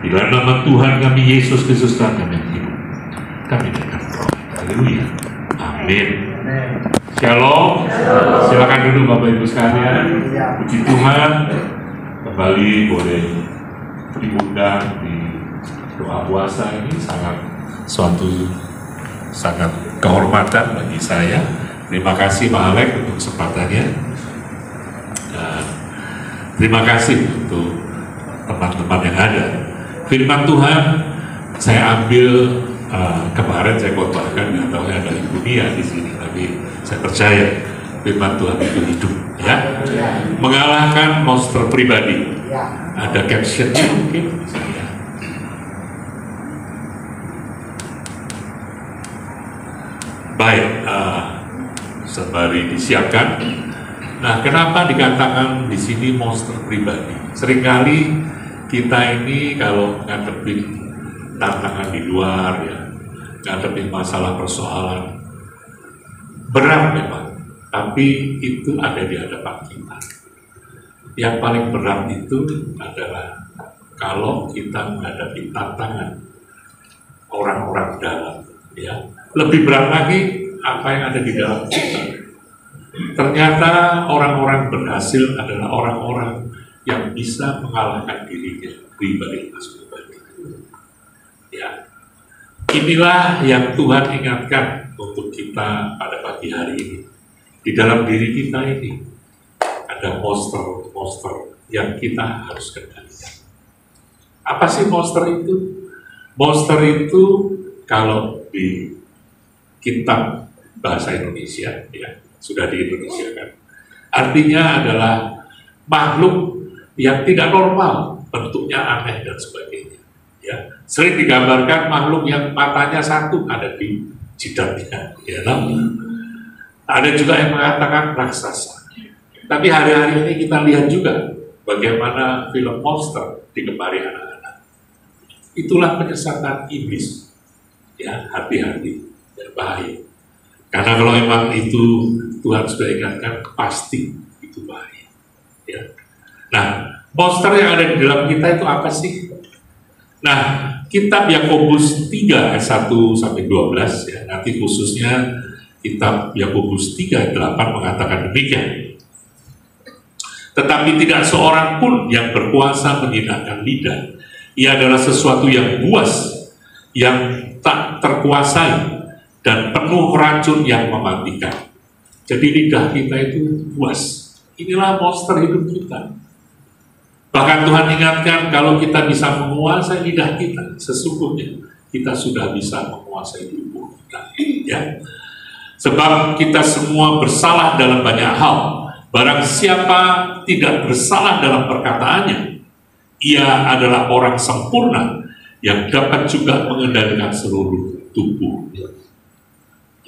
Di dalam nama Tuhan kami Yesus Kristus Tuhan kami hidup. Kami dengar roh. Haleluya. Amin. Shalom. Silakan duduk Bapak Ibu sekalian. Puji Tuhan. Kembali boleh diundang di doa puasa ini sangat kehormatan bagi saya. Terima kasih Pak Alek untuk kesempatannya. Dan terima kasih untuk teman-teman yang ada. Firman Tuhan saya ambil kemarin saya khotbahkan, nggak tahu ada Ibu Nia di sini, tapi saya percaya firman Tuhan itu hidup, ya. Mengalahkan monster pribadi. Ada captionnya mungkin. Baik, sembari disiapkan. Nah, kenapa dikatakan di sini monster pribadi? Seringkali kita ini kalau ngadepin tantangan di luar, ya, ngadepin masalah persoalan, berat memang, tapi itu ada di hadapan kita. Yang paling berat itu adalah kalau kita menghadapi tantangan orang-orang dalam, ya. Lebih berat lagi apa yang ada di dalam kita. Ternyata orang-orang berhasil adalah orang-orang yang bisa mengalahkan dirinya pribadi. Ya, inilah yang Tuhan ingatkan untuk kita pada pagi hari ini. Di dalam diri kita ini ada monster yang kita harus kendalikan. Apa sih monster itu? Monster itu kalau di kitab bahasa Indonesia, ya, sudah di Indonesia kan, artinya adalah makhluk yang tidak normal, bentuknya aneh dan sebagainya. Ya, sering digambarkan makhluk yang matanya satu ada di jidatnya, ya, ada juga yang mengatakan raksasa. Tapi hari-hari ini kita lihat juga bagaimana film monster digemari anak-anak. Itulah penyesatan iblis, ya, hati-hati. Bahaya. Karena kalau memang itu Tuhan sudah ingatkan, pasti itu bahaya. Ya. Nah, monster yang ada di dalam kita itu apa sih? Nah, kitab Yakobus 3 ayat 1 sampai 12, ya, nanti khususnya kitab Yakobus 3 ayat 8 mengatakan demikian. Tetapi tidak seorang pun yang berkuasa menjinakkan lidah. Ia adalah sesuatu yang buas, yang tak terkuasai, dan penuh racun yang mematikan. Jadi lidah kita itu buas. Inilah monster hidup kita. Bahkan Tuhan ingatkan kalau kita bisa menguasai lidah kita, sesungguhnya kita sudah bisa menguasai tubuh kita. Ya. Sebab kita semua bersalah dalam banyak hal. Barang siapa tidak bersalah dalam perkataannya, ia adalah orang sempurna yang dapat juga mengendalikan seluruh tubuh.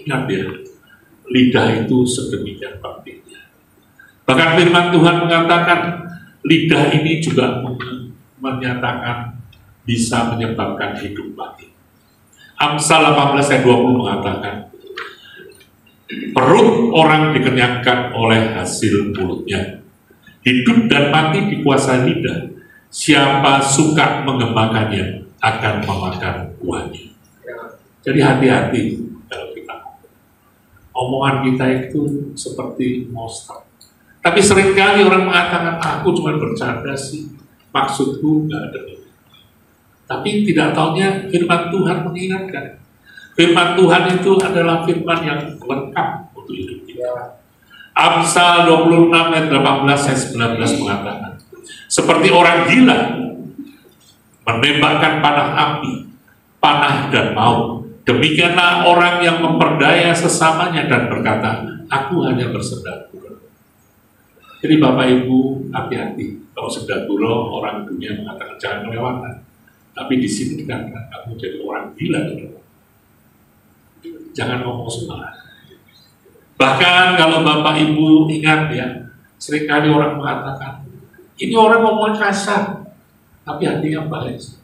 Ingat ya, lidah itu sedemikian pentingnya. Bahkan firman Tuhan mengatakan, lidah ini juga menyatakan bisa menyebabkan hidup mati. Amsal 18 ayat 20 mengatakan, perut orang dikenyangkan oleh hasil mulutnya. Hidup dan mati dikuasai lidah. Siapa suka mengembangkannya akan memakan buahnya. Jadi hati-hati. Omongan kita itu seperti monster. Tapi seringkali orang mengatakan, aku cuma bercanda sih, maksudku nggak ada. Tapi tidak tahunya firman Tuhan mengingatkan. Firman Tuhan itu adalah firman yang lengkap untuk hidup kita. Amsal 26 ayat 18 ayat 19 mengatakan, seperti orang gila menembakkan panah api, panah dan maut. Demikianlah orang yang memperdaya sesamanya dan berkata, aku hanya bersenda gurau. Jadi Bapak Ibu hati-hati. Kalau senda gurau orang dunia mengatakan jangan kelewatan. Tapi di sini dikatakan kamu jadi orang gila. Jangan ngomong sembarangan. Bahkan kalau Bapak Ibu ingat ya, seringkali orang mengatakan, ini orang ngomong kasar, tapi hatinya baik.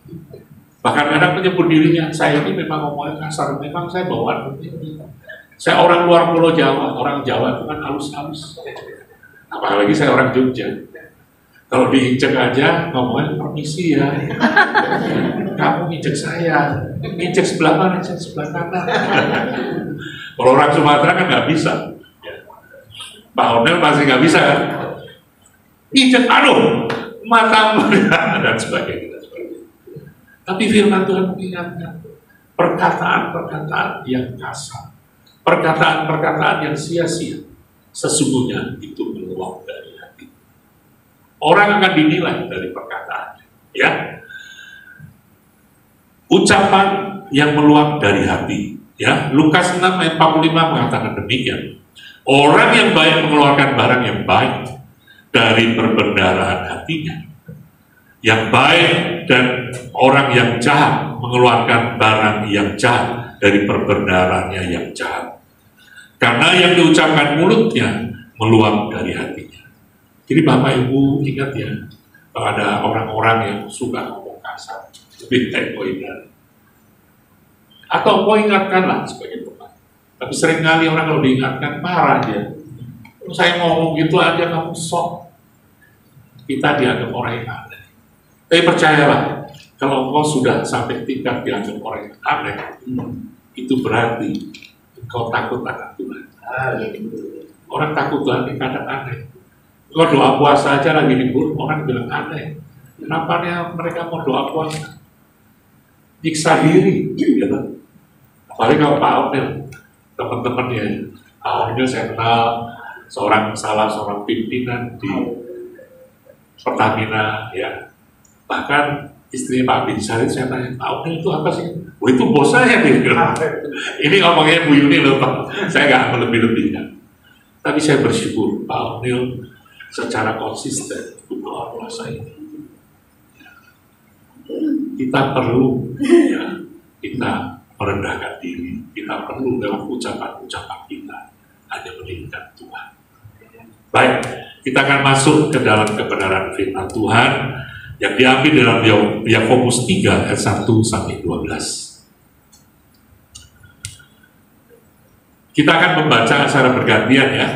Bahkan kadang menyebut dirinya, saya ini memang ngomongnya kasar, memang saya bawaan begini. Saya orang luar Pulau Jawa, orang Jawa itu kan halus-halus. Apalagi saya orang Jogja. Kalau diinjek aja ngomongnya permisi ya, kamu injek saya, injek sebelah mana, injek sebelah kanan. Kalau orang Sumatera kan nggak bisa, Pak Onel masih nggak bisa kan, injek aduh matamu dan sebagainya. Tapi firman Tuhan mengingatkan perkataan-perkataan yang kasar, perkataan-perkataan yang sia-sia, sesungguhnya itu meluap dari hati. Orang akan dinilai dari perkataannya, ya. Ucapan yang meluap dari hati, ya. Lukas 6 ayat 45 mengatakan demikian. Orang yang baik mengeluarkan barang yang baik dari perbendaharaan hatinya. Yang baik dan orang yang jahat mengeluarkan barang yang jahat dari perbendaharaannya yang jahat. Karena yang diucapkan mulutnya meluap dari hatinya. Jadi Bapak Ibu ingat ya, kalau ada orang-orang yang suka ngomong kasar, lebih baik kau ingat. Atau kau ingatkanlah sebagai teman. Tapi seringkali orang kalau diingatkan marah dia. Saya ngomong gitu aja kamu sok. Kita dianggap orang yang aneh. Tapi percayalah, kalau engkau sudah sampai tingkat dianggap orang yang aneh, itu berarti engkau takut akan Tuhan. Orang takut Tuhan ini kadang aneh. Kalau doa puasa aja lagi libur, orang bilang aneh. Kenapa mereka mau doa puasa? Nyiksa diri, gitu. Apalagi kalau Pak Onel, teman-temannya, Pak Onel saya kenal seorang pimpinan di Pertamina, ya. Bahkan istri Pak Bin Sarit saya tanya, Pak Onel itu apa sih? Oh itu bos saya nih. Ini ngomongnya Bu Yuni loh Pak, saya nggak melebih-lebihkan. Tapi saya bersyukur Pak Onel secara konsisten doa puasa ini. Kita perlu, ya, kita merendahkan diri, kita perlu dalam ucapan-ucapan kita hanya meninggikan Tuhan. Baik, kita akan masuk ke dalam kebenaran firman Tuhan yang diambil dalam Yakobus 3 ayat 1 sampai 12. Kita akan membaca secara bergantian ya.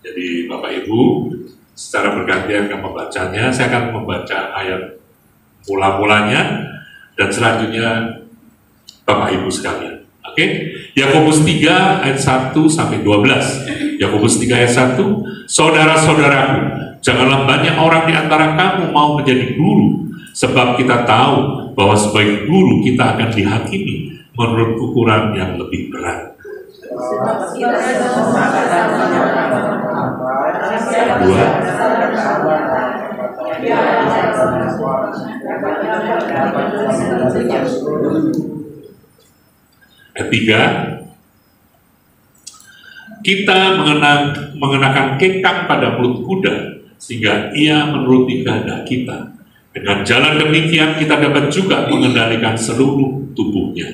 Jadi Bapak Ibu secara bergantian akan membacanya. Saya akan membaca ayat mula-mulanya dan selanjutnya Bapak Ibu sekalian. Oke? Yakobus 3 ayat 1 sampai 12. Yakobus 3 ayat 1, saudara-saudaraku, janganlah banyak orang di antara kamu mau menjadi guru, sebab kita tahu bahwa sebagai guru kita akan dihakimi menurut ukuran yang lebih berat. Dua. Ayat 3, kita mengenakan kekang pada mulut kuda sehingga ia menuruti kehendak kita. Dengan jalan demikian kita dapat juga mengendalikan seluruh tubuhnya.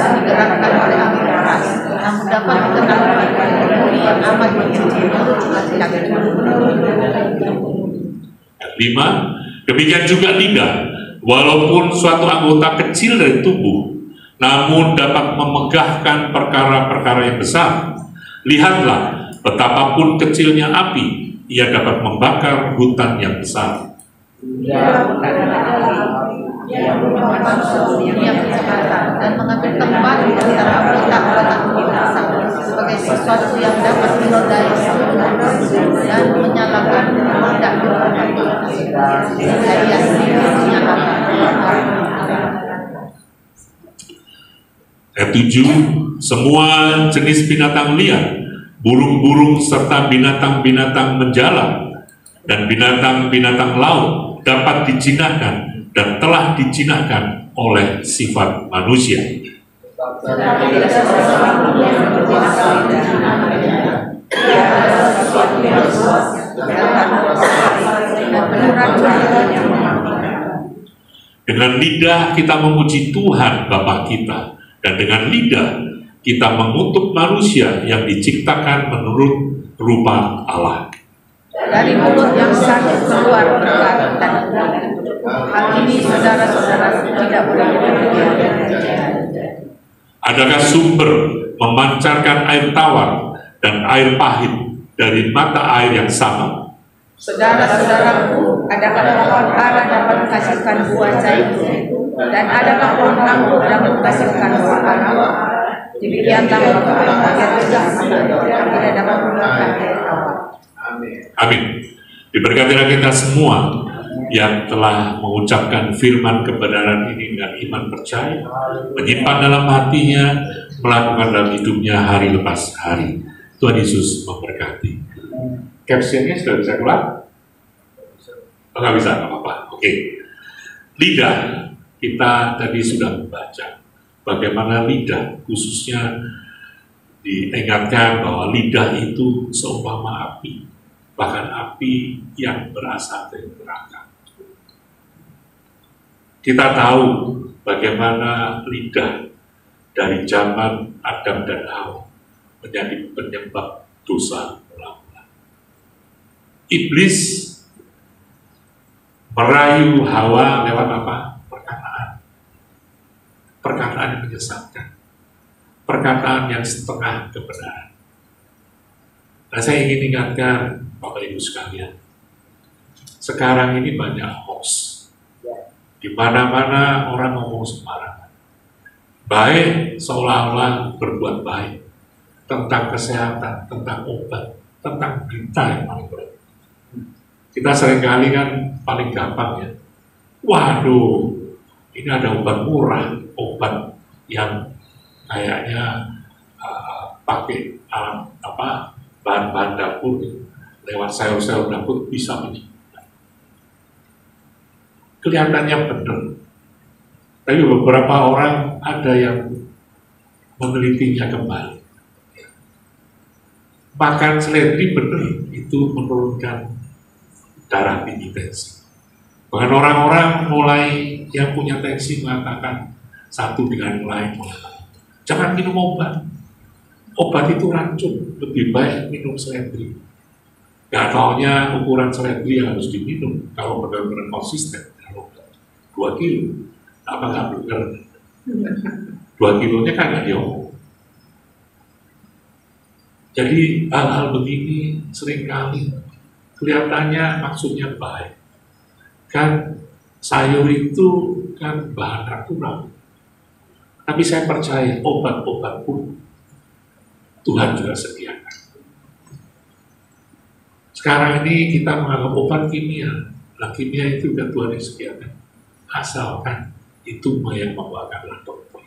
Digerakkan oleh angin keras, namun dapat diketahui yang amat mencuci menurut kasih. 5. Demikian juga lidah, walaupun suatu anggota kecil dari tubuh, namun dapat memegahkan perkara-perkara yang besar. Lihatlah, betapapun kecilnya api, ia dapat membakar hutan yang besar. Ia kecepatan dan mengambil tempat di antara letak-letak binasa sebagai sesuatu yang dapat dinodai dan menyalakan tidak sehingga ia sendiri menyalakan. Ayat 7, semua jenis binatang liar, burung-burung serta binatang-binatang menjalar dan binatang-binatang laut dapat dijinakkan dan telah dijinakkan oleh sifat manusia. Dengan lidah kita memuji Tuhan Bapa kita, dan dengan lidah kita mengutuk manusia yang diciptakan menurut rupa Allah. Dari mulut yang sakit keluar berkat dan hal ini saudara-saudara tidak boleh demikian. Adakah sumber memancarkan air tawar dan air pahit dari mata air yang sama. Saudara-saudaraku, adakah pohon ara dapat menghasilkan buah zaitun, dan adakah pohon anggur dapat menghasilkan buah ara? Demikianlah rakyat tidak dapat mengeluarkan air tawar. Amin. Diberkatilah kita semua yang telah mengucapkan firman kebenaran ini dengan iman percaya, menyimpan dalam hatinya, melakukan dalam hidupnya hari lepas hari. Tuhan Yesus memberkati. Captionnya sudah bisa keluar? Oh, nggak bisa, nggak apa-apa. Oke. Lidah, kita tadi sudah membaca bagaimana lidah, khususnya diingatkan bahwa lidah itu seumpama api, bahkan api yang berasal dari neraka. Kita tahu bagaimana lidah dari zaman Adam dan Hawa menjadi penyebab dosa mula-mula. Iblis merayu Hawa lewat apa? Perkataan. Perkataan yang menyesatkan. Perkataan yang setengah kebenaran. Nah, saya ingin ingatkan Bapak Ibu sekalian, sekarang ini banyak hoax. Di mana-mana orang ngomong sembarangan. Baik seolah-olah berbuat baik tentang kesehatan, tentang obat, tentang berita yang paling berat. Kita seringkali kan paling gampang ya. Waduh, ini ada obat murah, obat yang kayaknya pakai bahan-bahan dapur lewat sayur-sayur dapur bisa menyembuhkan. Kelihatannya benar, tapi beberapa orang ada yang menelitinya kembali. Makan seledri benar itu menurunkan darah tinggi, tensi. Bahkan orang-orang mulai yang punya tensi mengatakan satu dengan lain, jangan minum obat. Obat itu racun, lebih baik minum seledri. Gak taunya ukuran seledri yang harus diminum kalau benar-benar konsisten. 2 kilo, apa nggak benar? 2 kilonya kan nggak diomong. Jadi hal-hal begini seringkali kelihatannya maksudnya baik. Kan sayur itu kan bahan natural. Tapi saya percaya obat-obat pun Tuhan juga sediakan. Sekarang ini kita menganggap obat kimia. Nah, kimia itu sudah Tuhan yang sediakan. Asalkan itu yang membawakan dokter.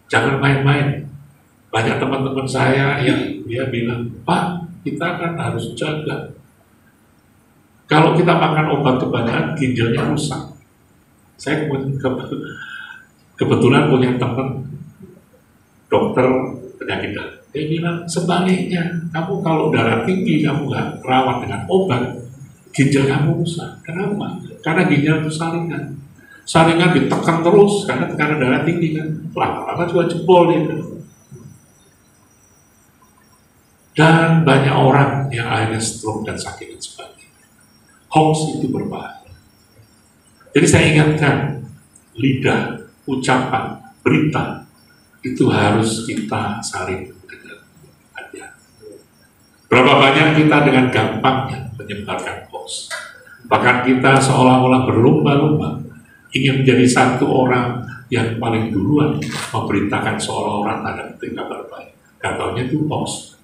Jangan main-main. Banyak teman-teman saya yang dia bilang, Pak, kita kan harus jaga. Kalau kita makan obat kebanyakan, ginjalnya rusak. Saya kebetulan punya teman dokter penyakit darah. Dia bilang, sebaliknya, kamu kalau darah tinggi, kamu nggak rawat dengan obat, ginjal kamu rusak. Kenapa? Karena ginjal itu saringan. Saringan ditekan terus, karena tekanan darah tinggi kan. Lama-lama juga jebol itu. Dan banyak orang yang akhirnya stroke dan sakit dan sebagainya. Hoax itu berbahaya. Jadi saya ingatkan, lidah, ucapan, berita, itu harus kita saling dengan hati-hati. Berapa banyak kita dengan gampangnya menyebarkan hoax. Bahkan kita seolah-olah berlomba-lomba ingin menjadi satu orang yang paling duluan memberitakan seolah-olah tanda petik kabar baik. Katanya itu hoax.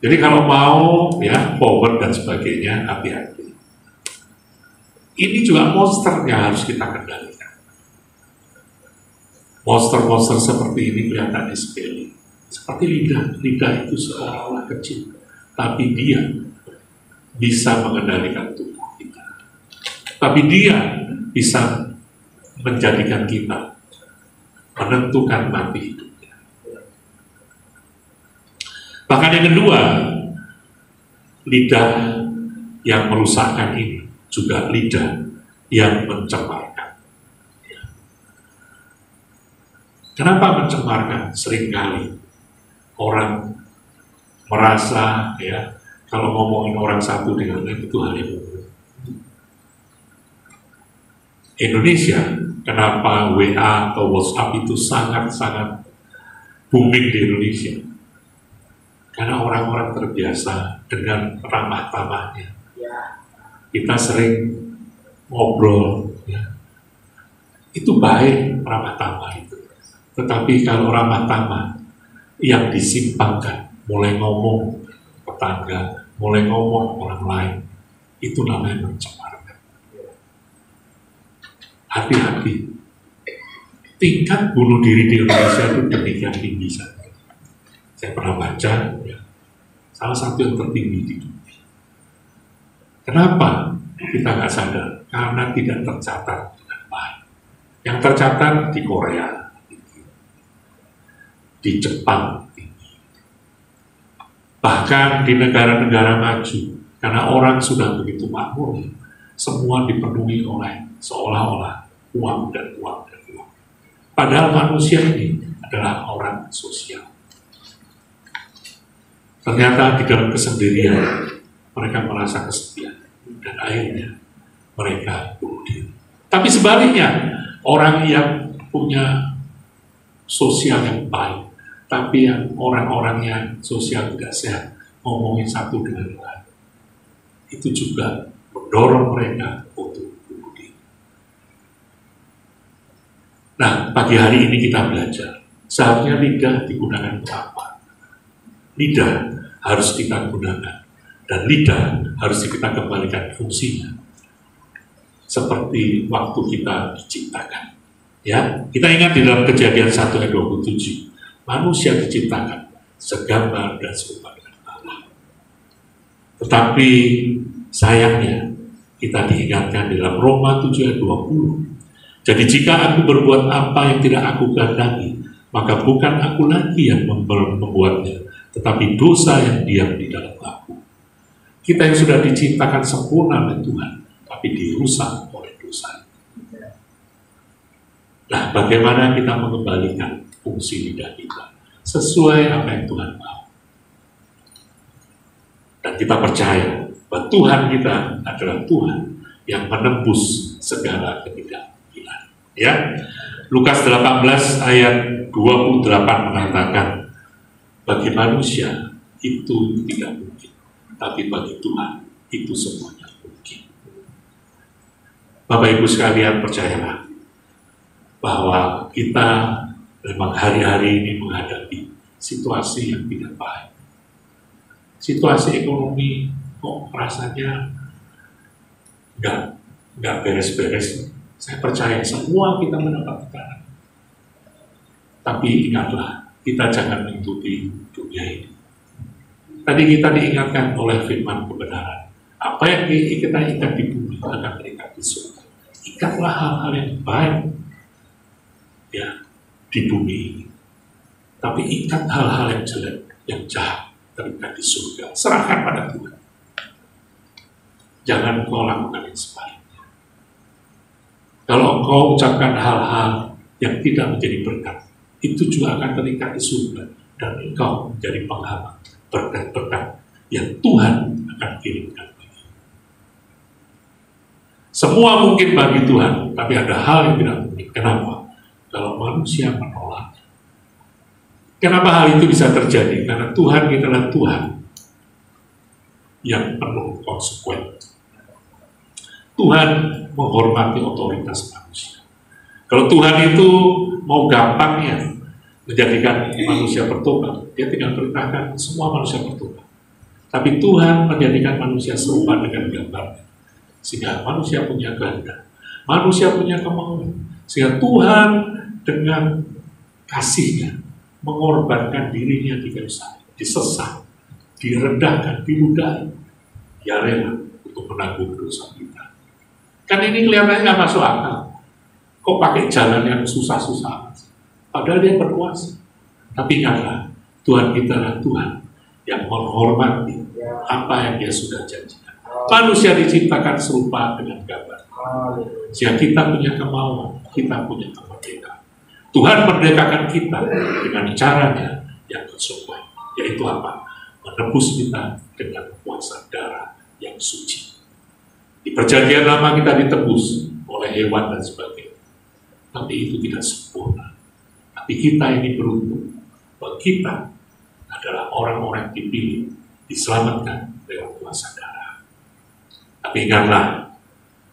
Jadi kalau mau ya forward dan sebagainya, hati-hati. Ini juga monsternya harus kita kendalikan. Monster-monster seperti ini kelihatannya sepele. Seperti lidah. Lidah itu seolah-olah kecil, tapi dia bisa mengendalikan tubuh kita. Tapi dia bisa menjadikan kita menentukan mati hidupnya. Bahkan yang kedua, lidah yang merusakkan ini juga lidah yang mencemarkan. Kenapa mencemarkan? Seringkali orang merasa ya kalau ngomongin orang satu dengan lain itu hal yang umum. Indonesia, kenapa WA atau WhatsApp itu sangat-sangat booming di Indonesia. Karena orang-orang terbiasa dengan ramah tamahnya. Kita sering ngobrol, ya. Itu baik ramah tamah itu. Tetapi kalau ramah tamah yang disimpangkan, mulai ngomong tetangga, mulai ngomong orang lain, itu namanya mencemarkan. Hati-hati. Tingkat bunuh diri di Indonesia itu demikian tinggi saja. Saya pernah baca, ya, salah satu yang tertinggi di dunia. Kenapa kita nggak sadar? Karena tidak tercatat dengan baik. Yang tercatat di Korea, di Jepang, bahkan di negara-negara maju, karena orang sudah begitu makmur, semua dipenuhi oleh seolah-olah uang dan uang dan uang. Padahal manusia ini adalah orang sosial. Ternyata di dalam kesendirian mereka merasa kesepian dan akhirnya mereka bunuh diri. Tapi sebaliknya, orang yang punya sosial yang baik, tapi yang orang-orangnya sosial tidak sehat, ngomongin satu dengan lain, itu juga mendorong mereka untuk bunuh diri. Nah, pagi hari ini kita belajar, seharusnya lidah digunakan untuk apa? Lidah harus kita gunakan, dan lidah harus kita kembalikan fungsinya, seperti waktu kita diciptakan. Ya, kita ingat di dalam Kejadian 1 ayat 27, manusia diciptakan segambar dan serupa dengan Allah. Tetapi sayangnya kita diingatkan di dalam Roma 7 ayat 20. Jadi jika aku berbuat apa yang tidak aku kehendaki, maka bukan aku lagi yang membuatnya, tetapi dosa yang diam di dalam aku. Kita yang sudah diciptakan sempurna oleh Tuhan, tapi dirusak oleh dosa. Nah, bagaimana kita mengembalikan fungsi lidah kita sesuai apa yang Tuhan mau? Dan kita percaya bahwa Tuhan kita adalah Tuhan yang menembus segala ketidakadilan. Ya, Lukas 18 ayat 28 mengatakan, bagi manusia itu tidak mungkin, tapi bagi Tuhan itu semuanya mungkin. Bapak Ibu sekalian, percayalah bahwa kita memang hari-hari ini menghadapi situasi yang tidak baik. Situasi ekonomi kok rasanya nggak beres-beres. Saya percaya semua kita mendapat tekanan. Tapi ingatlah, kita jangan mengikuti dunia ini. Tadi kita diingatkan oleh firman kebenaran. Apa yang kita ikat di bumi akan terikat di surga. Ikatlah hal-hal yang baik, ya, di bumi ini. Tapi ikat hal-hal yang jelek, yang jahat, terikat di surga. Serahkan pada Tuhan. Jangan kau lakukan yang sebaliknya. Kalau engkau ucapkan hal-hal yang tidak menjadi berkat, itu juga akan terikat di surga, dan engkau menjadi penghalang berkat-berkat yang Tuhan akan kirimkan bagi. Semua mungkin bagi Tuhan, tapi ada hal yang tidak mungkin. Kenapa? Kalau manusia menolak. Kenapa hal itu bisa terjadi? Karena Tuhan kita adalah Tuhan yang penuh konsekuen. Tuhan menghormati otoritas manusia. Kalau Tuhan itu mau gampangnya menjadikan manusia bertobat, dia tinggal perintahkan semua manusia bertobat. Tapi Tuhan menjadikan manusia serupa dengan gambarnya, sehingga manusia punya kehendak, manusia punya kemauan, sehingga Tuhan dengan kasihnya mengorbankan dirinya di kayu salib, disesat, direndahkan, diludahi, dia rela untuk menanggung dosa kita. Kan ini kelihatannya nggak masuk akal. Kok pakai jalan yang susah-susah? Padahal dia berkuasa. Tapi ingatlah, Tuhan kita adalah Tuhan yang menghormati apa yang dia sudah janjikan. Manusia diciptakan serupa dengan gambar. Jika kita punya kemauan, kita punya kemerdekaan. Tuhan merdekakan kita dengan caranya yang sesuai, yaitu apa? Menebus kita dengan kuasa darah yang suci. Di perjanjian lama kita ditebus oleh hewan dan sebagainya. Tapi itu tidak sempurna. Tapi kita ini beruntung bahwa kita adalah orang-orang yang dipilih, diselamatkan lewat kuasa darah. Tapi ingatlah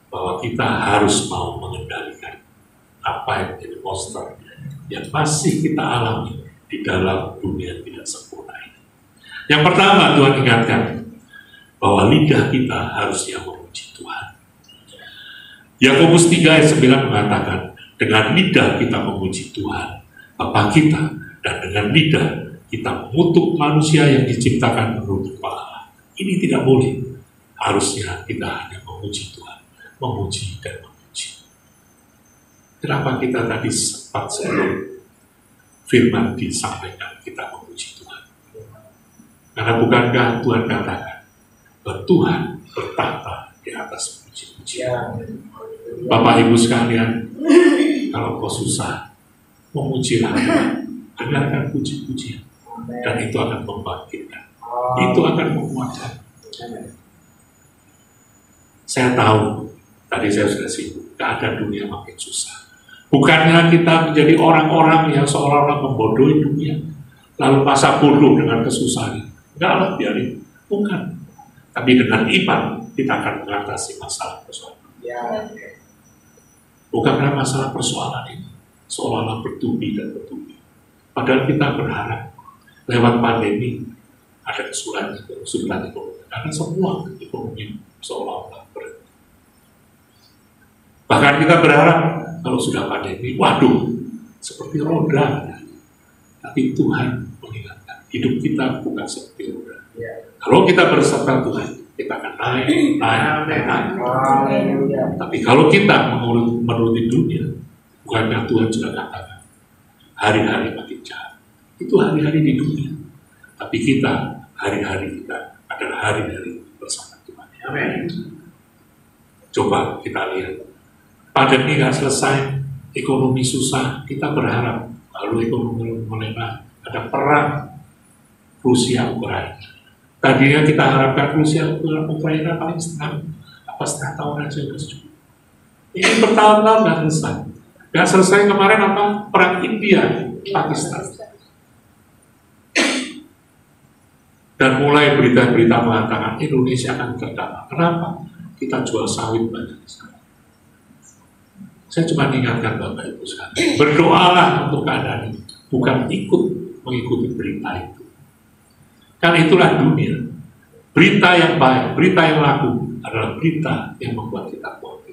bahwa kita harus mau mengendalikan apa yang menjadi monster yang masih kita alami di dalam dunia yang tidak sempurna ini. Yang pertama, Tuhan ingatkan bahwa lidah kita harusnya memuji Tuhan. Yakobus 3 ayat 9 mengatakan, dengan lidah kita memuji Tuhan, Bapa kita, dan dengan lidah kita mengutuk manusia yang diciptakan menurut Allah. Ini tidak boleh. Harusnya kita hanya memuji Tuhan, memuji dan memuji. Kenapa kita tadi sempat sebelum firman disampaikan kita memuji Tuhan? Karena bukankah Tuhan katakan bahwa Tuhan bertahta di atas puji-pujian. Bapak Ibu sekalian, kalau kau susah, memujilah Tuhan, dengarkan puji-pujian, dan itu akan membangkitkan, itu akan menguatkan. Saya tahu, tadi saya sudah singgung, keadaan dunia makin susah. Bukannya kita menjadi orang-orang yang seolah-olah membodohi dunia, lalu masa bodoh dengan kesusahan. Enggak lah, biarin. Bukan. Tapi dengan iman, kita akan mengatasi masalah persoalan. Bukan karena masalah persoalan ini seolah-olah bertubi dan bertubi. Padahal kita berharap lewat pandemi ada kesulitan ekonomi. Karena semua ekonomi seolah-olah berhenti. Bahkan kita berharap kalau sudah pandemi, waduh, seperti roda. Tapi Tuhan mengingatkan, hidup kita bukan seperti roda. Kalau kita berserta Tuhan, kita akan naik. Tapi kalau kita menuruti dunia, bukankah Tuhan sudah katakan, hari-hari makin jahat. Itu hari-hari di dunia. Tapi kita, hari-hari kita adalah hari-hari bersama Tuhan. Amin. Coba kita lihat, pandemi nggak selesai, ekonomi susah, kita berharap lalu ekonomi mulai ada perang Rusia Ukraina. Tadinya kita harapkan Rusia Ukraina paling setengah tahun aja sudah cukup. Ini bertahun-tahun nggak selesai. Nggak selesai kemarin apa? Perang India Pakistan. Dan mulai berita-berita mengatakan Indonesia akan terdampak. Kenapa? Kita jual sawit banyak sekali. Saya cuma ingatkan Bapak Ibu sekalian, berdoalah untuk keadaan ini, bukan mengikuti berita itu. Karena itulah dunia. Berita yang baik, berita yang laku adalah berita yang membuat kita kuat.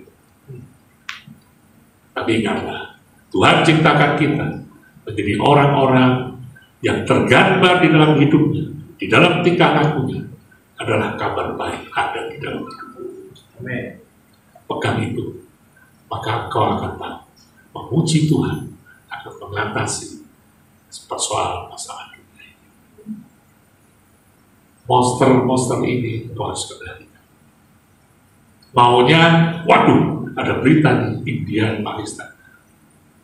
Tapi ingatlah, Tuhan ciptakan kita menjadi orang-orang yang tergambar di dalam hidupnya, di dalam tingkah lakunya adalah kabar baik ada di dalam hidupnya. Amin. Pegang itu, maka engkau akan tahu memuji Tuhan akan mengatasi persoalan masalah. Monster ini itu harus kendalikan. Maunya, waduh, ada berita di India dan Pakistan.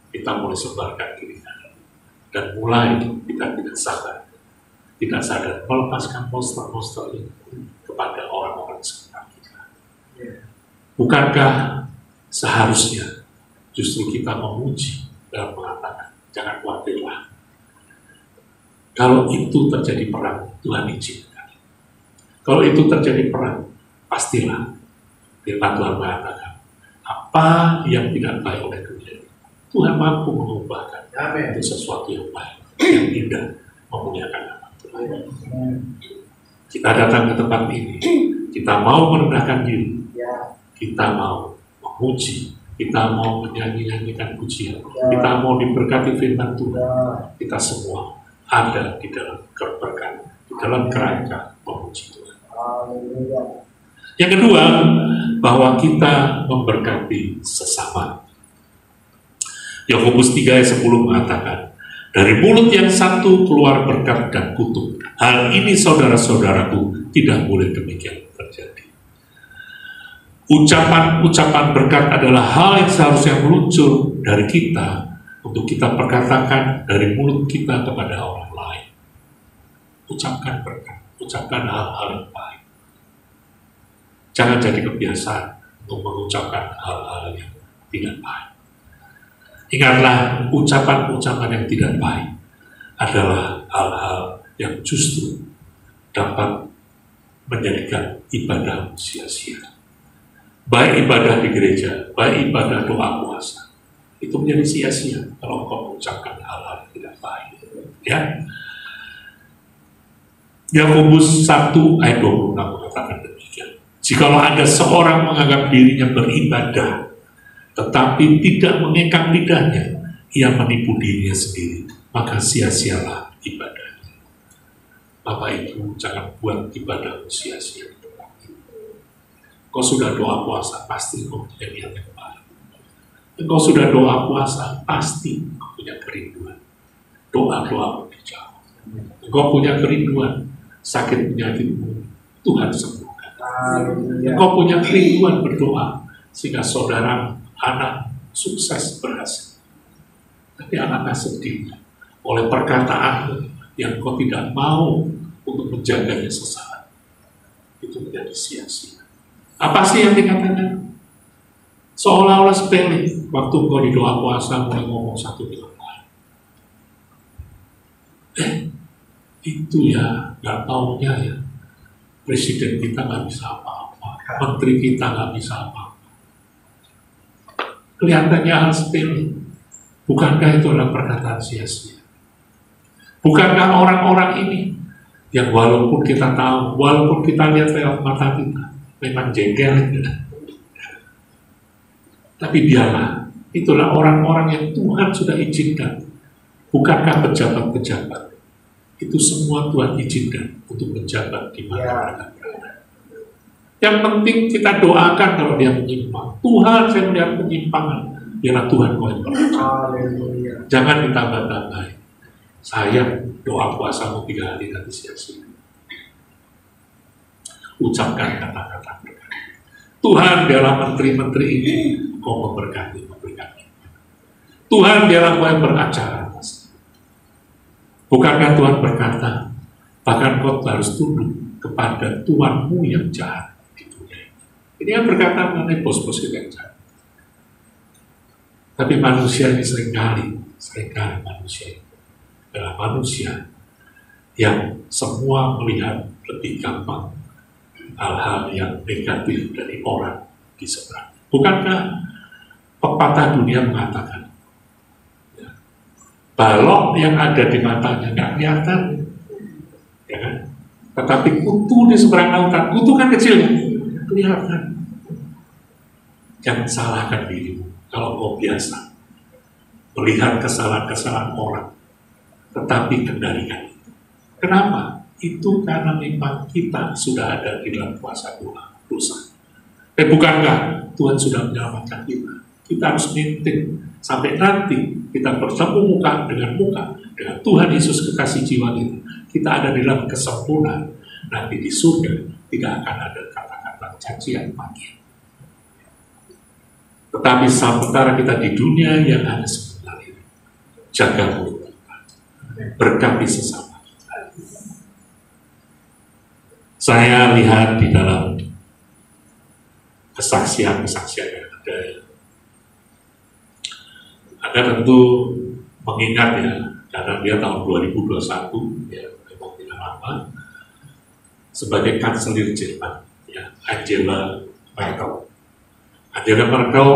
Kita mulai sebarkan kiri kanan. Dan mulai kita tidak sadar melepaskan monster ini kepada orang-orang sekitar kita. Bukankah seharusnya justru kita memuji dan mengatakan, jangan khawatirlah. Kalau itu terjadi perang, Tuhan izinkan. Kalau itu terjadi perang, pastilah firman Tuhan mengatakan apa yang tidak baik oleh dunia, Tuhan mampu mengubahkan itu sesuatu yang baik, yang indah, memuliakan nama Tuhan. Kita datang ke tempat ini, kita mau merendahkan diri, kita mau memuji, kita mau menyanyikan pujian, kita mau diberkati firman Tuhan. Kita semua ada di dalam keberkatan, di dalam kerangka memuji Tuhan. Yang kedua, bahwa kita memberkati sesama. Yakobus 3 ayat 10 mengatakan, dari mulut yang satu keluar berkat dan kutuk. Hal ini saudara-saudaraku tidak boleh demikian terjadi. Ucapan-ucapan berkat adalah hal yang seharusnya muncul dari kita untuk kita perkatakan dari mulut kita kepada orang lain. Ucapkan berkat, ucapkan hal-hal yang baik. Jangan jadi kebiasaan untuk mengucapkan hal-hal yang tidak baik. Ingatlah, ucapan-ucapan yang tidak baik adalah hal-hal yang justru dapat menjadikan ibadah sia-sia. Baik ibadah di gereja, baik ibadah doa puasa, itu menjadi sia-sia kalau engkau mengucapkan hal-hal yang tidak baik. Ya. Yakobus 1 ayat 26 mengatakan demikian. Jikalau ada seorang menganggap dirinya beribadah, tetapi tidak mengekang lidahnya, ia menipu dirinya sendiri, maka sia-sialah ibadahnya. Bapak Ibu, jangan buat ibadah sia-sia. Kau sudah doa puasa, pasti kau punya niat yang baik. Engkau sudah doa puasa, pasti kau punya kerinduan. Doa-doa dijawab. Engkau punya kerinduan, sakit penyakitmu Tuhan sembuhkan. Engkau punya kerinduan berdoa sehingga saudara, anak sukses berhasil. Tapi alangkah sedihnya oleh perkataan yang kau tidak mau untuk menjaganya sesaat, itu menjadi sia-sia. Apa sih yang dikatakan? Seolah-olah sepele. Waktu kau di doa puasa mulai ngomong satu dengan lain. Itu ya, nggak taunya ya. Presiden kita nggak bisa apa-apa, menteri kita nggak bisa apa-apa. Kelihatannya hal sepele. Bukankah itu adalah perkataan sia-sia? Bukankah orang-orang ini yang walaupun kita tahu, walaupun kita lihat lewat mata kita, memang jengkel, tapi biarlah, itulah orang-orang yang Tuhan sudah izinkan. Bukankah pejabat-pejabat itu semua Tuhan izinkan untuk menjabat di mana mereka berada. Yang penting kita doakan kalau dia menyimpang. Tuhan, saya melihat penyimpangan, biarlah Tuhan kau yang berkata. Jangan ditambah-tambahin. Sayang, doa puasamu 3 hari nanti sia-sia. Ucapkan kata-kata berkati. Tuhan, biarlah menteri-menteri ini kau memberkati. Tuhan, biarlah kau yang beracara. Bukankah Tuhan berkata, bahkan kau harus tunduk kepada Tuhanmu yang jahat di dunia ini. Ini yang berkata mengenai bos-bos kita yang jahat. Tapi manusia ini seringkali manusia ini adalah manusia yang semua melihat lebih gampang hal-hal yang negatif dari orang di seberang. Bukankah pepatah dunia mengatakan, ya, balok yang ada di matanya nggak kelihatan, ya kan? Tetapi kutu di seberang lautan, kutu kan kecil, kelihatan. Jangan salahkan dirimu kalau kau biasa melihat kesalahan-kesalahan orang, tetapi kendalikan itu. Kenapa? Itu karena memang kita sudah ada di dalam kuasa dosa. Bukankah Tuhan sudah menyelamatkan kita? Kita harus maintain sampai nanti kita bertemu muka dengan Tuhan Yesus kekasih jiwa kita. Kita ada di dalam kesempurnaan. Nanti di surga tidak akan ada kata-kata cacian maki. Tetapi sementara kita di dunia yang hanya sebentar ini, jaga mulut kita, berkati sesama. Saya lihat di dalam kesaksian-kesaksian yang ada tentu mengingat ya, karena dia tahun 2021 ya, memang tidak lama, sebagai kanselir Jerman ya, Angela Merkel. Angela Merkel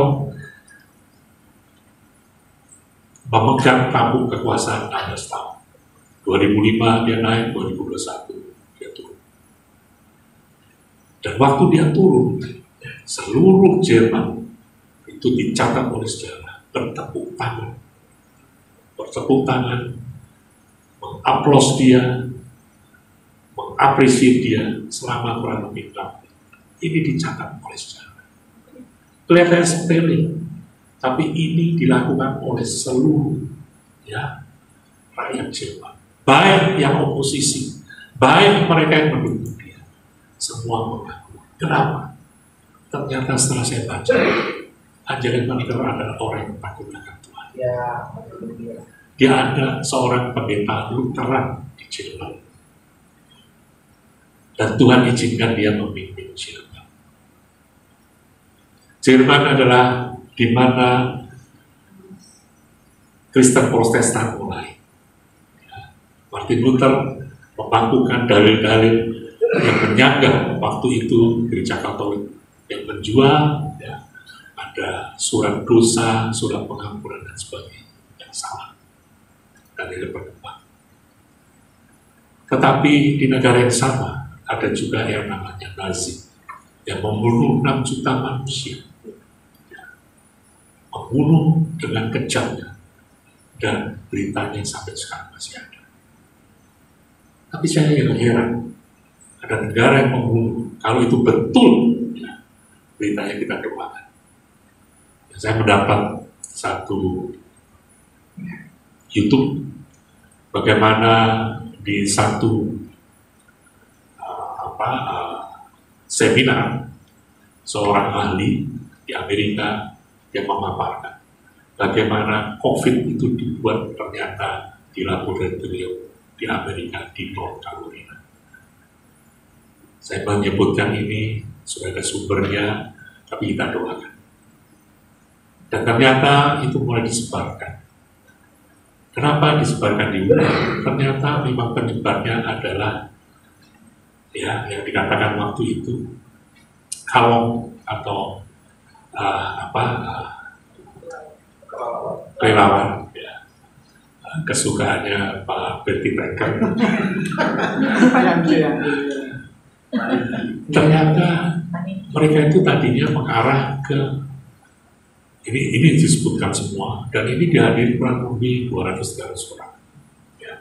memegang tampuk kekuasaan 16 tahun. 2005 dia naik, 2021 dia turun. Dan waktu dia turun, seluruh Jerman itu dicatat oleh sejarah, bertepuk tangan, mengaplos dia, mengapresiasi dia selama kurang lebih 6 menit. Ini dicatat oleh sejarah. Kelihatannya sepele, tapi ini dilakukan oleh seluruh ya rakyat Jerman, baik yang oposisi, baik mereka yang mendukung dia, semua mengaku. Kenapa? Ternyata setelah saya baca, Angela Merkel adalah orang yang takut akan Tuhan. Dia ada seorang pendeta Lutheran di Jerman, dan Tuhan izinkan dia memimpin Jerman. Jerman adalah di mana Kristen Protestan mulai Martin Luther membantukan dalil-dalil yang menyanggah waktu itu gereja Katolik yang menjual, ya, ada surat dosa, surat pengampunan dan sebagainya yang salah dan itu berkembang. Tetapi di negara yang sama ada juga yang namanya Nazi yang membunuh 6 juta manusia, membunuh dengan kejamnya, dan beritanya sampai sekarang masih ada. Tapi saya yang heran, ada negara yang membunuh. Kalau itu betul, ya, beritanya kita doakan. Ya, saya mendapat satu YouTube bagaimana di satu seminar seorang ahli di Amerika yang memaparkan bagaimana COVID itu dibuat ternyata di laboratorium di Amerika, di North Carolina. Saya menyebutkan ini sudah ada sumbernya, tapi kita doakan. Dan ternyata itu mulai disebarkan. Kenapa disebarkan di luar? Ternyata memang penyebabnya adalah, ya, yang dikatakan waktu itu kalong atau relawan, ya, kesukaannya Pak Betty Becker. Ternyata mereka itu tadinya mengarah ke ini disebutkan semua, dan ini dihadiri kurang lebih 200-300 orang, ya,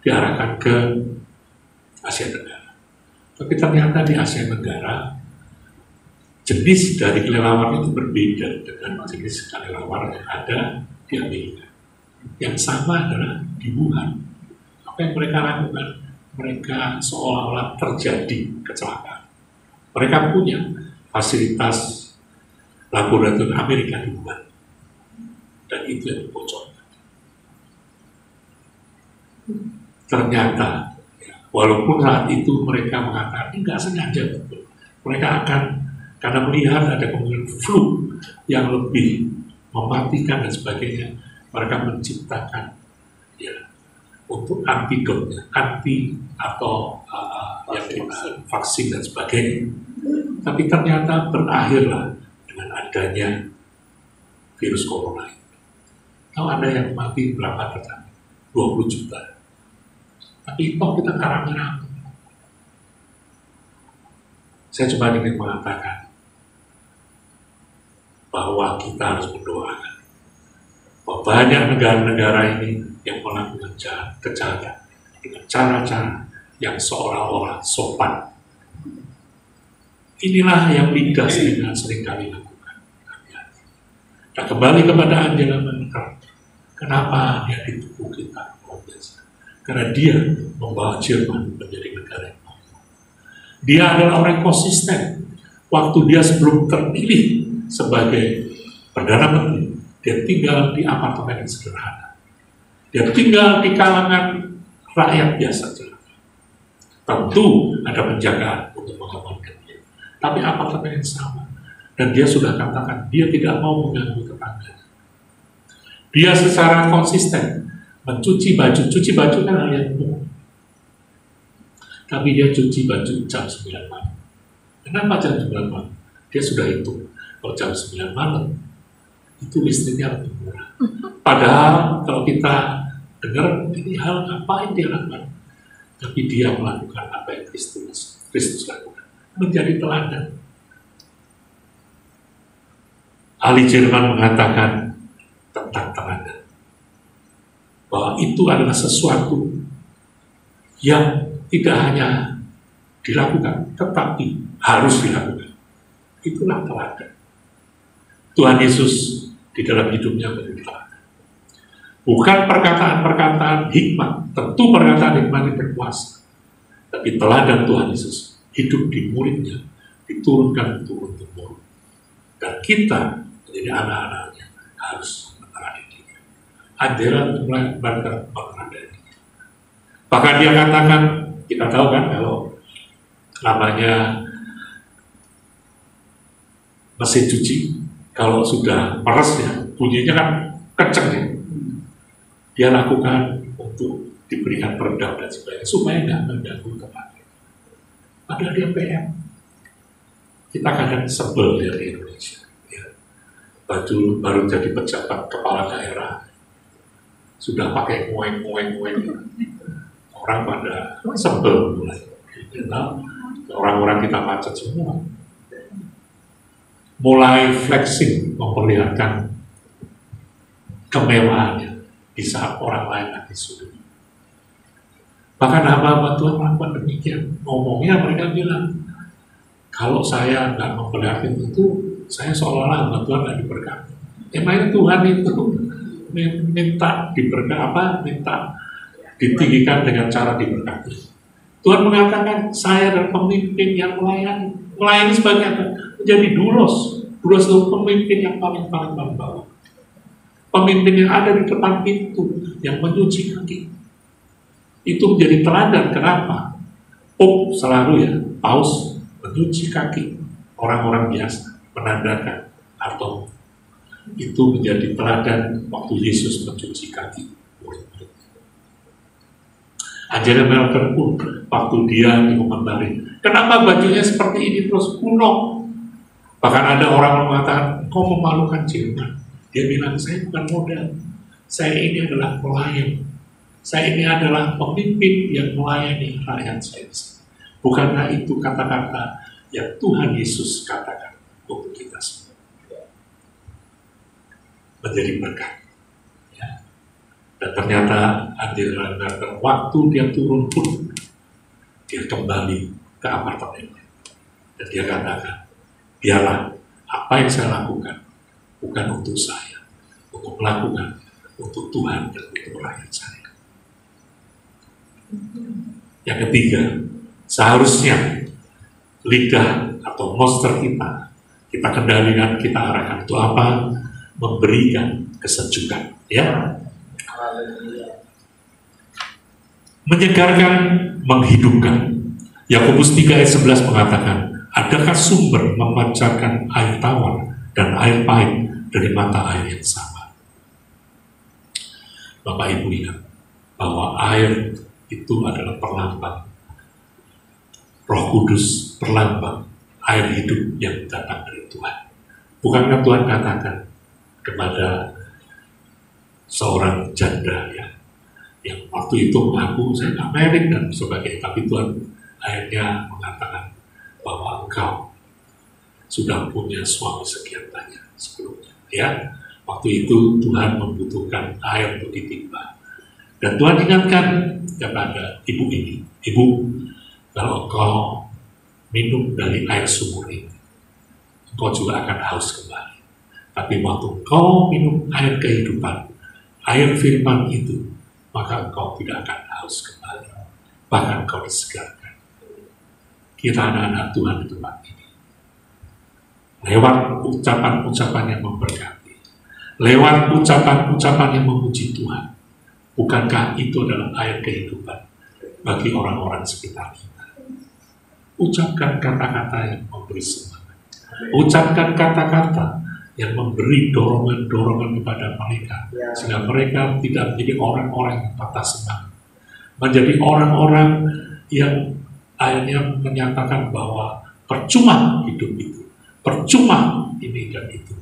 diarahkan ke Asia Tenggara. Tapi ternyata di Asia Tenggara jenis dari kelelawar itu berbeda dengan jenis kelelawar yang ada di Amerika. Yang sama adalah di Wuhan. Apa yang mereka lakukan? Mereka seolah-olah terjadi kecelakaan. Mereka punya fasilitas laboratorium Amerika di Wuhan. Dan itu yang dibocorkan. Ternyata, ya, walaupun saat itu mereka mengatakan, ini nggak sengaja, betul. Mereka akan, karena melihat ada kemungkinan flu yang lebih mematikan dan sebagainya, mereka menciptakan, ya, untuk antidotnya, anti atau yang kita vaksin dan sebagainya. Tapi ternyata berakhirlah dengan adanya virus corona ini. Tahu ada yang mati berapa tetangga? 20 juta. Tapi itu kita karang-karang. Saya cuma ingin mengatakan bahwa kita harus mendoakan bahwa banyak negara-negara ini yang melakukan kejahatan dengan cara-cara yang seolah-olah sopan. Inilah yang lidah seringkali lakukan. Nah, kembali kepada Angela Merkel. Kenapa dia ditipu kita? Karena dia membawa Jerman menjadi negara yang maju. Dia adalah orang yang konsisten. Waktu dia sebelum terpilih sebagai Perdana Menteri, dia tinggal di apartemen yang sederhana. Dia tinggal di kalangan rakyat biasa saja. Tentu ada penjagaan untuk mengamankan dia. Tapi apartemen yang sama. Dan dia sudah katakan, dia tidak mau mengganggu tetangganya. Dia secara konsisten mencuci baju. Cuci baju kan hal yang umum. Tapi dia cuci baju jam 9 malam. Kenapa jam 9 malam? Dia sudah hitung. Kalau jam 9 malam, itu listriknya lebih murah. Padahal kalau kita dengar, ini hal apa yang dia lakukan? Tapi dia melakukan apa yang Kristus lakukan. Menjadi teladan. Ahli Jerman mengatakan tentang teladan. Bahwa itu adalah sesuatu yang tidak hanya dilakukan, tetapi harus dilakukan. Itulah teladan. Tuhan Yesus di dalam hidupnya menjadi teladan. Bukan perkataan-perkataan hikmat, tentu perkataan hikmat yang berkuasa. Tapi teladan Tuhan Yesus hidup di muridnya, diturunkan turun-temurun. Dan kita menjadi anak-anaknya harus meneladani dia. Angela Merkel meneladani dia. Bahkan dia katakan, kita tahu kan kalau namanya mesin cuci, kalau sudah peres ya, bunyinya kan kenceng ya. Dia lakukan untuk diberikan peredam dan sebagainya, supaya nggak mengganggu tetangga. Padahal dia PM. Kita kadang sebel ya di Indonesia. Ya. Baru jadi pejabat kepala daerah, sudah pakai ngueng. Orang pada sebel mulai. Orang-orang kita macet semua. Mulai flexing, memperlihatkan kemewahannya di saat orang lain lagi sulit. Bahkan hamba Tuhan melakukan demikian. Ngomongnya mereka bilang, kalau saya nggak memperlihatkan itu, saya seolah-olah hamba Tuhan nggak diberkati. Emangnya Tuhan itu minta diberkati, minta ditinggikan dengan cara diberkati. Tuhan mengatakan, saya adalah pemimpin yang melayani. Melayani sebagai apa? Menjadi dulos. Dulos itu pemimpin yang paling bawah. Pemimpin yang ada di depan pintu, yang menyuci kaki. Itu menjadi teladan. Kenapa? Pope selalu ya, Paus menyuci kaki orang-orang biasa, menandakan atau itu menjadi teladan waktu Yesus mencuci kaki murid-murid. Angela Merkel pun waktu dia dikomentari, kenapa bajunya seperti ini terus kuno? Bahkan ada orang mengatakan, kau memalukan Jerman. Dia bilang, saya bukan model, saya ini adalah pelayan. Saya ini adalah pemimpin yang melayani rakyat saya. Bukankah itu kata-kata yang Tuhan Yesus katakan untuk kita semua? Menjadi berkat. Ya. Dan ternyata Angela Merkel, waktu dia turun pun, dia kembali ke apartemennya. Dan dia katakan, biarlah apa yang saya lakukan bukan untuk saya, untuk melakukan untuk Tuhan dan untuk rakyat saya. Yang ketiga, seharusnya lidah atau monster kita kendalikan, kita arahkan itu apa? Memberikan kesejukan, ya. Menyegarkan, menghidupkan. Yakobus 3 ayat 11 mengatakan, adakah sumber memancarkan air tawar dan air pahit dari mata air yang sama? Bapak Ibu ingat bahwa air itu adalah perlambang Roh Kudus, perlambang air hidup yang datang dari Tuhan. Bukankah Tuhan katakan kepada seorang janda ya, yang waktu itu mengaku saya nggak married dan sebagainya, tapi Tuhan akhirnya mengatakan bahwa engkau sudah punya suami sekian banyak sebelumnya. Ya, waktu itu Tuhan membutuhkan air untuk ditimba. Dan Tuhan ingatkan kepada ibu ini, ibu, kalau engkau minum dari air sumur ini, engkau juga akan haus kembali. Tapi waktu engkau minum air kehidupan, air firman itu, maka engkau tidak akan haus kembali. Bahkan engkau disegarkan. Kita anak-anak Tuhan di tempat ini, lewat ucapan-ucapan yang memberkati, lewat ucapan-ucapan yang memuji Tuhan, bukankah itu adalah air kehidupan bagi orang-orang sekitar kita? Ucapkan kata-kata yang memberi semangat, ucapkan kata-kata yang memberi dorongan-dorongan kepada mereka, sehingga mereka tidak menjadi orang-orang yang patah semangat, menjadi orang-orang yang akhirnya menyatakan bahwa percuma hidup itu, percuma ini dan itu.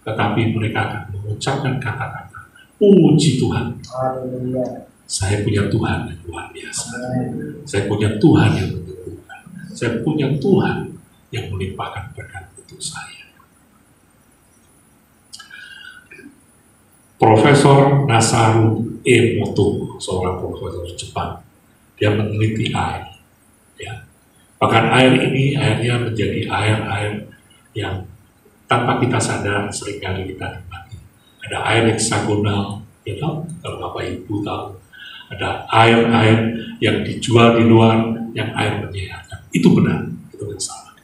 Tetapi mereka akan mengucapkan kata-kata, puji Tuhan, saya punya Tuhan yang luar biasa, saya punya Tuhan yang menyembuhkan, saya punya Tuhan yang melimpahkan berkat untuk saya. Profesor Masaru Emoto, seorang profesor Jepang, dia meneliti air. Ya. Bahkan air ini akhirnya menjadi air-air yang tanpa kita sadar seringkali kita nikmati. Ada air heksagonal, ya tahu, kalau Bapak Ibu tahu. Ada air-air yang dijual di luar, yang air menyehatkan. Itu benar, itu yang salah.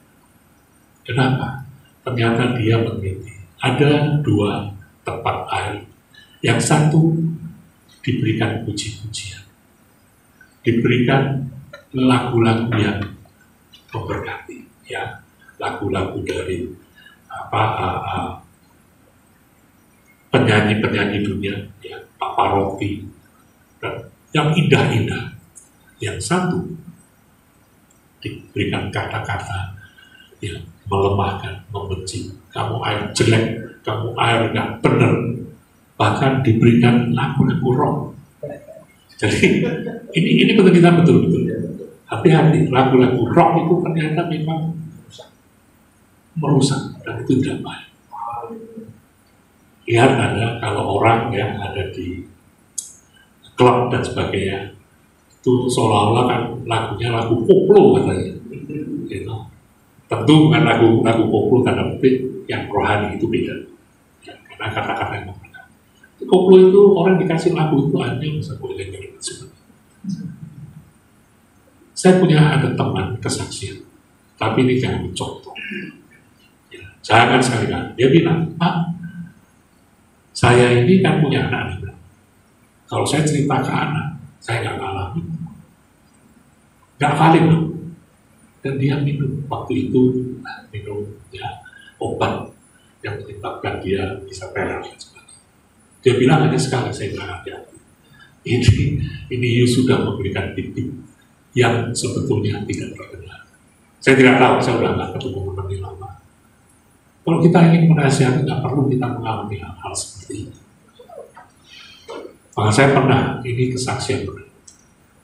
Kenapa? Ternyata dia meneliti. Ada dua tempat air. Yang satu diberikan puji-pujian, diberikan lagu-lagu yang memberkati, ya, lagu-lagu dari penyanyi-penyanyi dunia, ya, Pavarotti, dan yang indah-indah. Yang satu diberikan kata-kata yang melemahkan, membenci. Kamu air jelek, kamu air nggak benar. Bahkan diberikan lagu-lagu rock. Jadi ini betul kita betul-betul hati-hati. Lagu-lagu rock itu ternyata memang merusak dan itu tidak baik. Lihat ada kalau orang yang ada di klub dan sebagainya itu seolah-olah kan lagunya lagu koplo katanya. Gitu. Tentu bukan lagu koplo tanda petik yang rohani itu beda. Ya, karena kata-kata yang benar. Koplo itu orang dikasih lagu itu hanya bisa boleh dengerin. Saya punya ada teman kesaksian, tapi ini jangan dicontoh. Ya, jangan sekali-kali. Dia bilang, Pak, saya ini kan punya anak. Kalau saya cerita ke anak, saya nggak ngalamin. Nggak valid loh. Dan dia minum. Waktu itu minum ya, obat yang menyebabkan dia bisa peler dan sebagainya. Dia bilang hanya sekali, saya bilang hati-hati. Ini you sudah memberikan titik yang sebetulnya tidak terkenal. Saya tidak tahu, saya sudah nggak ketemu lebih lama. Kalau kita ingin menasihati, nggak perlu kita mengalami hal-hal seperti itu. Maka saya pernah, ini kesaksian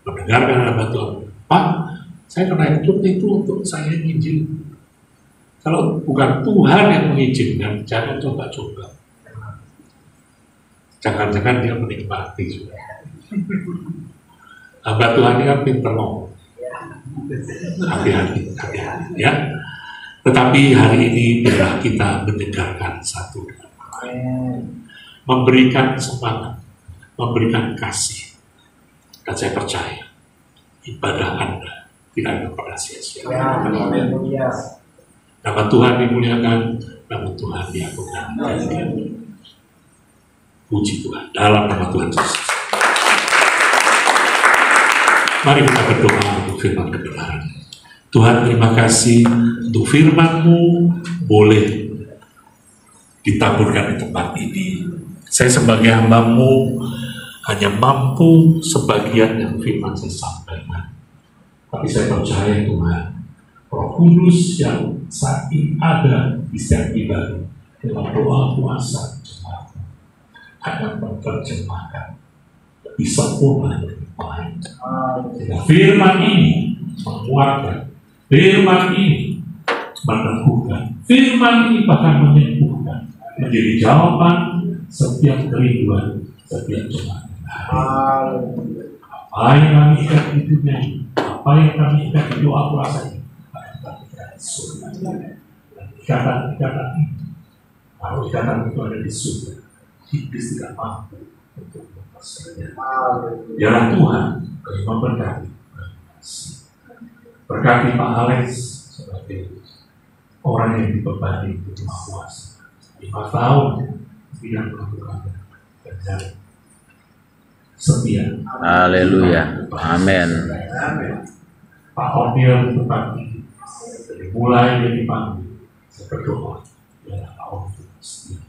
mendengarkan hamba Tuhan, Pak, saya kena hidup itu untuk saya nginjil. Kalau bukan Tuhan yang mengizinkan, jangan coba-coba. Jangan-jangan dia menikmati juga. Hamba Tuhan ini kan pinter ngomong. Hati-hati, ya. Tetapi hari ini biarlah kita mendengarkan satu dengan lain, memberikan semangat, memberikan kasih. Dan saya percaya ibadah Anda tidak akan pernah sia-sia. Nama Tuhan dimuliakan, nama Tuhan diagungkan. Puji Tuhan dalam nama Tuhan Yesus. Mari kita berdoa untuk firman kebenaran. Tuhan, terima kasih untuk firman-Mu boleh ditaburkan di tempat ini. Saya sebagai hamba-Mu hanya mampu sebagian yang firman saya sampaikan. Tapi saya percaya Tuhan, Roh Kudus yang saat ini ada di setiap ibadah dalam doa puasa akan menerjemahkan lebih sempurna dan baik. Firman ini menguatkan, firman ini meneguhkan, firman ini bahkan menyembuhkan, menjadi jawaban setiap kerinduan setiap jemaat. Apa yang kami ikat di dunia ini, apa yang kami ikat di doa puasa ini, akan kami ikat di surga. Dan ikatan-ikatan ini, kalau ikatan itu ada di surga, iblis tidak mampu untuk melepaskannya. Biarlah Tuhan kami memberkati. Berkati Pak Alex sebagai orang yang dibebani untuk rumah puasa 5 tahun tidak melakukan dan setia. Haleluya. Amin. Pak Ornil tempat ini dari mulai dia dipanggil saya berdoa biarlah Pak Ornil setia.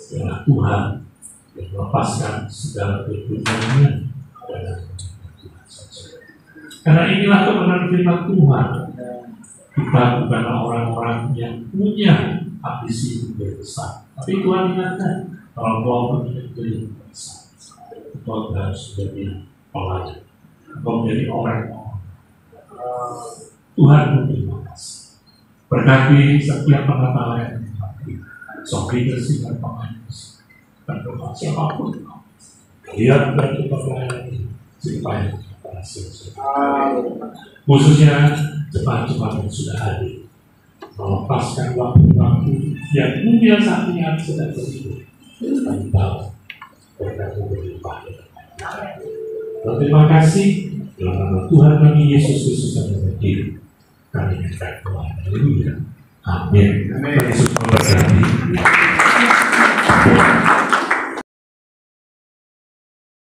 Biarlah Tuhan yang melepaskan segala kebutuhannya dalam Tuhan saja. Karena inilah kebenaran firman Tuhan. Kita bukanlah orang-orang yang punya ambisi yang besar. Tapi Tuhan ingatkan, kalau kau punya yang besar, kau harus menjadi pelayan. Kau menjadi orang Tuhan berterima kasih. Berkati setiap penata yang dipakai. Sokri bersihkan pemain dan doa siapapun. Lihat dari pelayan ini supaya berhasil. Khususnya jemaat-jemaat yang sudah hadir, melepaskan waktu-waktu yang dunia saat ini sedang berhidup. Kami tahu berkat berlimpah. Terima kasih dalam nama Tuhan kami Yesus Kristus yang berdiri. Kami berdoa. Haleluya. Amin. Yesus memberkati.